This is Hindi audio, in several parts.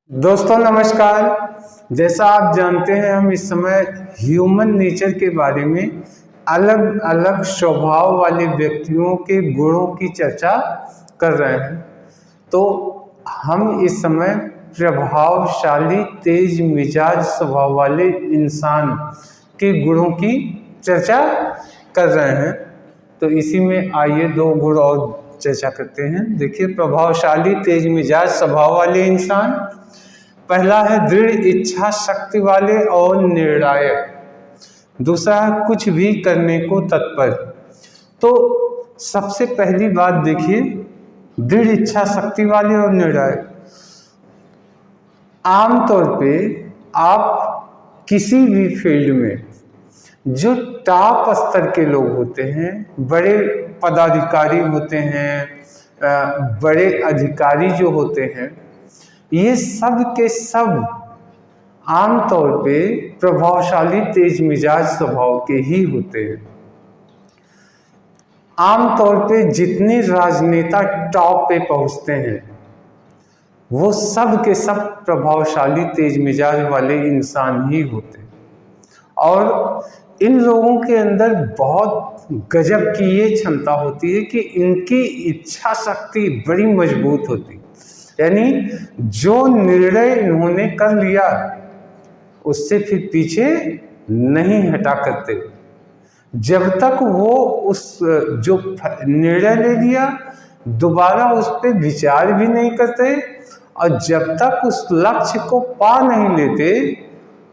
दोस्तों नमस्कार। जैसा आप जानते हैं हम इस समय ह्यूमन नेचर के बारे में अलग अलग स्वभाव वाले व्यक्तियों के गुणों की चर्चा कर रहे हैं। तो हम इस समय प्रभावशाली तेज मिजाज स्वभाव वाले इंसान के गुणों की चर्चा कर रहे हैं। तो इसी में आइए दो गुण और चर्चा करते हैं। देखिए, प्रभावशाली तेज मिजाज स्वभाव वाले इंसान, पहला है दृढ़ इच्छा शक्ति वाले और निर्णायक। दूसरा है कुछ भी करने को तत्पर। तो सबसे पहली बात देखिए, दृढ़ इच्छा शक्ति वाले और निर्णायक। आमतौर पे आप किसी भी फील्ड में जो टॉप स्तर के लोग होते हैं, बड़े पदाधिकारी होते हैं, बड़े अधिकारी जो होते हैं, ये सब के सब आमतौर पे प्रभावशाली तेज मिजाज स्वभाव के ही होते हैं। आमतौर पे जितने राजनेता टॉप पे पहुंचते हैं वो सब के सब प्रभावशाली तेज मिजाज वाले इंसान ही होते हैं। और इन लोगों के अंदर बहुत गजब की ये क्षमता होती है कि इनकी इच्छा शक्ति बड़ी मजबूत होती है। यानी जो निर्णय इन्होंने कर लिया उससे फिर पीछे नहीं हटा करते। जब तक वो उस जो निर्णय ले लिया दोबारा उस पर विचार भी नहीं करते, और जब तक उस लक्ष्य को पा नहीं लेते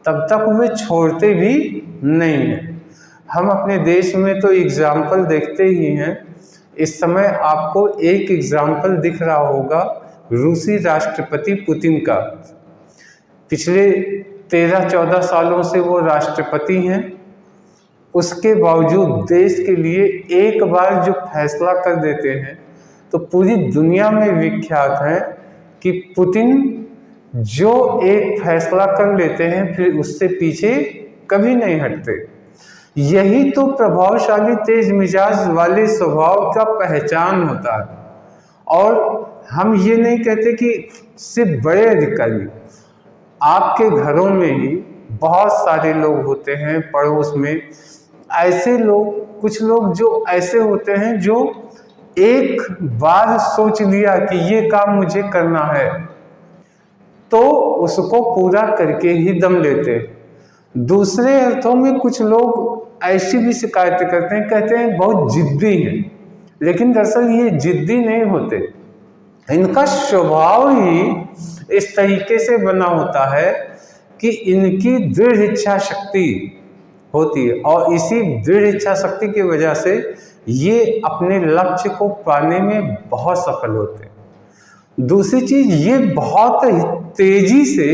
तब तक वे छोड़ते भी नहीं हैं। हम अपने देश में तो एग्जाम्पल देखते ही हैं। इस समय आपको एक एग्जाम्पल दिख रहा होगा रूसी राष्ट्रपति पुतिन का। पिछले 13-14 सालों से वो राष्ट्रपति हैं। उसके बावजूद देश के लिए एक बार जो फैसला कर देते हैं तो पूरी दुनिया में विख्यात है कि पुतिन जो एक फैसला कर लेते हैं फिर उससे पीछे कभी नहीं हटते। यही तो प्रभावशाली तेज मिजाज वाले स्वभाव का पहचान होता है। और हम ये नहीं कहते कि सिर्फ बड़े अधिकारी, आपके घरों में ही बहुत सारे लोग होते हैं, पड़ोस में ऐसे लोग, कुछ लोग जो ऐसे होते हैं जो एक बार सोच लिया कि ये काम मुझे करना है तो उसको पूरा करके ही दम लेते। दूसरे अर्थों में कुछ लोग ऐसी भी शिकायतें करते हैं, कहते हैं बहुत जिद्दी हैं, लेकिन दरअसल ये जिद्दी नहीं होते। इनका स्वभाव ही इस तरीके से बना होता है कि इनकी दृढ़ इच्छा शक्ति होती है और इसी दृढ़ इच्छा शक्ति की वजह से ये अपने लक्ष्य को पाने में बहुत सफल होते हैं। दूसरी चीज, ये बहुत तेजी से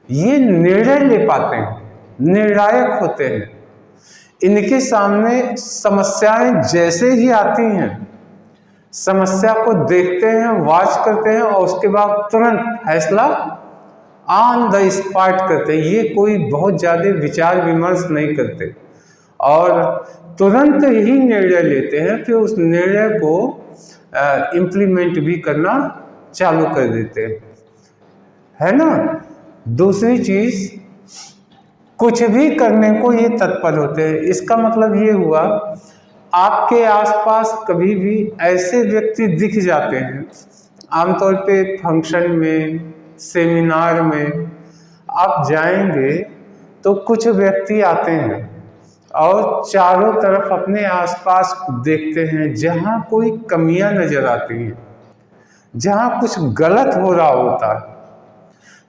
ये निर्णय ले पाते हैं, निर्णायक होते हैं। इनके सामने समस्याएं जैसे ही आती हैं, समस्या को देखते हैं, वॉच करते हैं और उसके बाद तुरंत फैसला ऑन द स्पॉट करते हैं। ये कोई बहुत ज़्यादा विचार विमर्श नहीं करते और तुरंत ही निर्णय लेते हैं, फिर उस निर्णय को इम्प्लीमेंट भी करना चालू कर देते हैं, है ना। दूसरी चीज, कुछ भी करने को ये तत्पर होते हैं। इसका मतलब ये हुआ, आपके आसपास कभी भी ऐसे व्यक्ति दिख जाते हैं, आमतौर पे फंक्शन में, सेमिनार में आप जाएंगे तो कुछ व्यक्ति आते हैं और चारों तरफ अपने आसपास देखते हैं। जहाँ कोई कमियां नजर आती हैं, जहाँ कुछ गलत हो रहा होता है,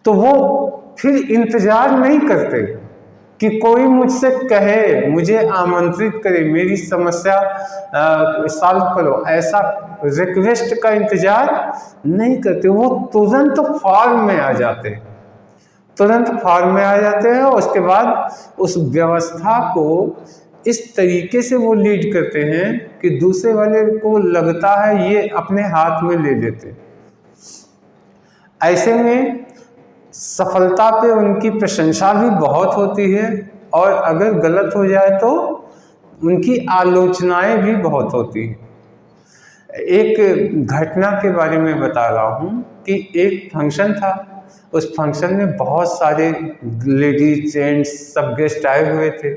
तो वो फिर इंतजार नहीं करते कि कोई मुझसे कहे, मुझे आमंत्रित करे, मेरी समस्या सॉल्व करो, ऐसा रिक्वेस्ट का इंतजार नहीं करते। वो तुरंत फॉर्म में आ जाते हैं, तुरंत फॉर्म में आ जाते हैं और उसके बाद उस व्यवस्था को इस तरीके से वो लीड करते हैं कि दूसरे वाले को लगता है ये अपने हाथ में ले लेते। ऐसे में सफलता पे उनकी प्रशंसा भी बहुत होती है और अगर गलत हो जाए तो उनकी आलोचनाएं भी बहुत होती हैं। एक घटना के बारे में बता रहा हूँ कि एक फंक्शन था उस फंक्शन में बहुत सारे लेडीज जेंट्स सब गेस्ट आए हुए थे,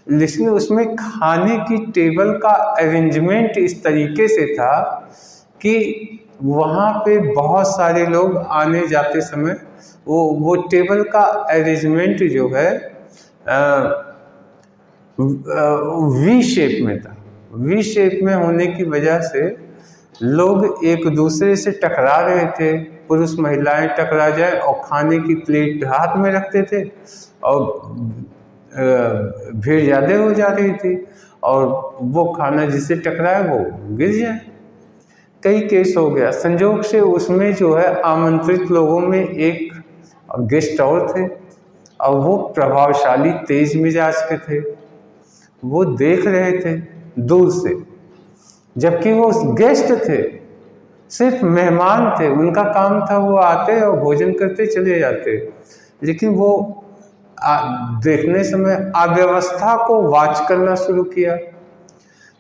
लेकिन उसमें खाने की टेबल का अरेंजमेंट इस तरीके से था कि वहाँ पे बहुत सारे लोग आने जाते समय वो टेबल का अरेंजमेंट जो है वी शेप में था। वी शेप में होने की वजह से लोग एक दूसरे से टकरा रहे थे, पुरुष महिलाएं टकरा जाए और खाने की प्लेट हाथ में रखते थे और भीड़ ज़्यादा हो जा रही थी और वो खाना जिससे टकराए वो गिर जाए। कई केस हो गया। संजोग से उसमें जो है आमंत्रित लोगों में एक गेस्ट और थे और वो प्रभावशाली तेज मिजाज के थे। वो देख रहे थे दूर से, जबकि वो गेस्ट थे, सिर्फ मेहमान थे, उनका काम था वो आते और भोजन करते चले जाते, लेकिन वो देखने समय अव्यवस्था को वॉच करना शुरू किया।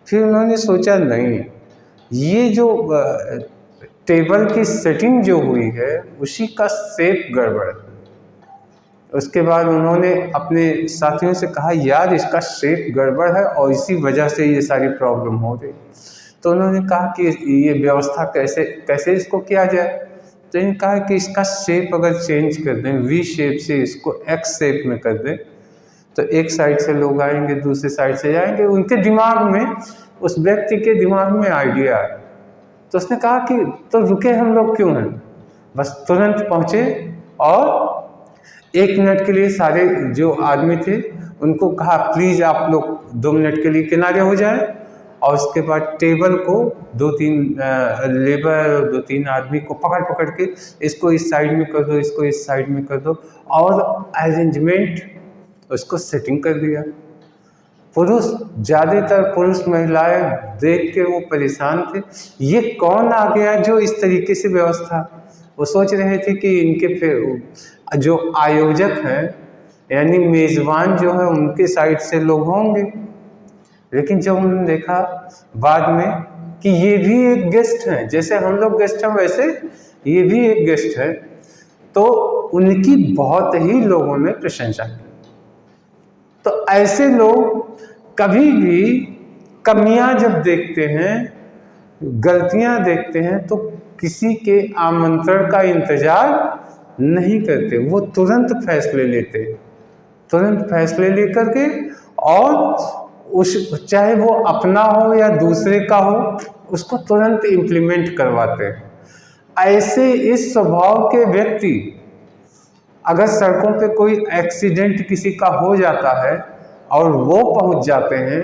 फिर उन्होंने सोचा नहीं, ये जो टेबल की सेटिंग जो हुई है उसी का शेप गड़बड़ है। उसके बाद उन्होंने अपने साथियों से कहा यार इसका शेप गड़बड़ है और इसी वजह से ये सारी प्रॉब्लम हो रही। तो उन्होंने कहा कि ये व्यवस्था कैसे इसको किया जाए। तो इन्होंने कहा कि इसका शेप अगर चेंज कर दें, वी शेप से इसको एक्स शेप में कर दें, तो एक साइड से लोग आएंगे, दूसरे साइड से जाएंगे। उनके दिमाग में, उस व्यक्ति के दिमाग में आइडिया आया। तो उसने कहा कि तो रुके हम लोग क्यों हैं, बस तुरंत पहुँचे और 1 मिनट के लिए सारे जो आदमी थे उनको कहा प्लीज़ आप लोग 2 मिनट के लिए किनारे हो जाएं, और उसके बाद टेबल को 2-3 लेबर और 2-3 आदमी को पकड़ के इसको इस साइड में कर दो, इसको इस साइड में कर दो, और अरेंजमेंट उसको सेटिंग कर दिया। ज़्यादातर पुरुष महिलाएं देख के वो परेशान थे, ये कौन आ गया जो इस तरीके से व्यवस्था। वो सोच रहे थे कि इनके फिर जो आयोजक हैं यानी मेज़बान जो है उनके साइड से लोग होंगे, लेकिन जब उन्होंने देखा बाद में कि ये भी एक गेस्ट हैं, जैसे हम लोग गेस्ट हैं वैसे ये भी एक गेस्ट है, तो उनकी बहुत ही लोगों ने प्रशंसा की। तो ऐसे लोग कभी भी कमियां जब देखते हैं, गलतियां देखते हैं, तो किसी के आमंत्रण का इंतजार नहीं करते, वो तुरंत फैसले लेते, तुरंत फैसले लेकर के, और चाहे वो अपना हो या दूसरे का हो, उसको तुरंत इम्प्लीमेंट करवाते हैं। ऐसे इस स्वभाव के व्यक्ति अगर सड़कों पे कोई एक्सीडेंट किसी का हो जाता है और वो पहुंच जाते हैं,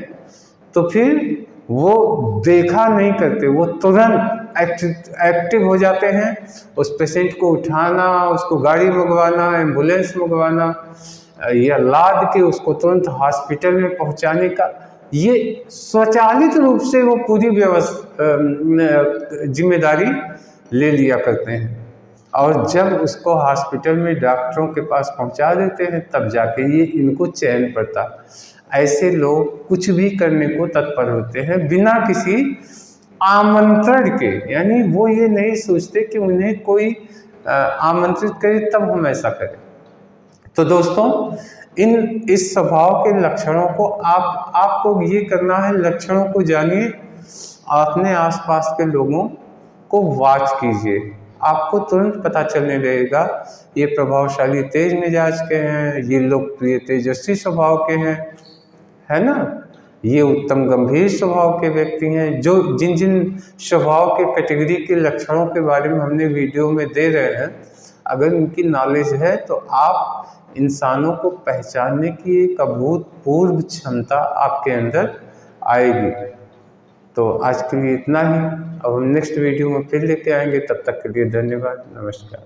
तो फिर वो देखा नहीं करते, वो तुरंत एक्टिव हो जाते हैं। उस पेशेंट को उठाना, उसको गाड़ी मंगवाना, एम्बुलेंस मंगवाना या लाद के उसको तुरंत हॉस्पिटल में पहुंचाने का, ये स्वचालित रूप से वो पूरी जिम्मेदारी ले लिया करते हैं। और जब उसको हॉस्पिटल में डॉक्टरों के पास पहुंचा देते हैं तब जाके ये इनको चैन पड़ता। ऐसे लोग कुछ भी करने को तत्पर होते हैं बिना किसी आमंत्रण के, यानी वो ये नहीं सोचते कि उन्हें कोई आमंत्रित करे तब हम ऐसा करें। तो दोस्तों, इस स्वभाव के लक्षणों को आपको ये करना है, लक्षणों को जानिए, अपने आसपास के लोगों को वॉच कीजिए, आपको तुरंत पता चलने लगेगा ये प्रभावशाली तेज मिजाज के हैं, ये लोकप्रिय तेजस्वी स्वभाव के हैं, है ना, ये उत्तम गंभीर स्वभाव के व्यक्ति हैं। जो जिन स्वभाव के कैटेगरी के लक्षणों के बारे में हमने वीडियो में दे रहे हैं, अगर उनकी नॉलेज है तो आप इंसानों को पहचानने की एक अभूतपूर्व क्षमता आपके अंदर आएगी। तो आज के लिए इतना ही, अब हम नेक्स्ट वीडियो में फिर लेके आएंगे। तब तक के लिए धन्यवाद, नमस्कार।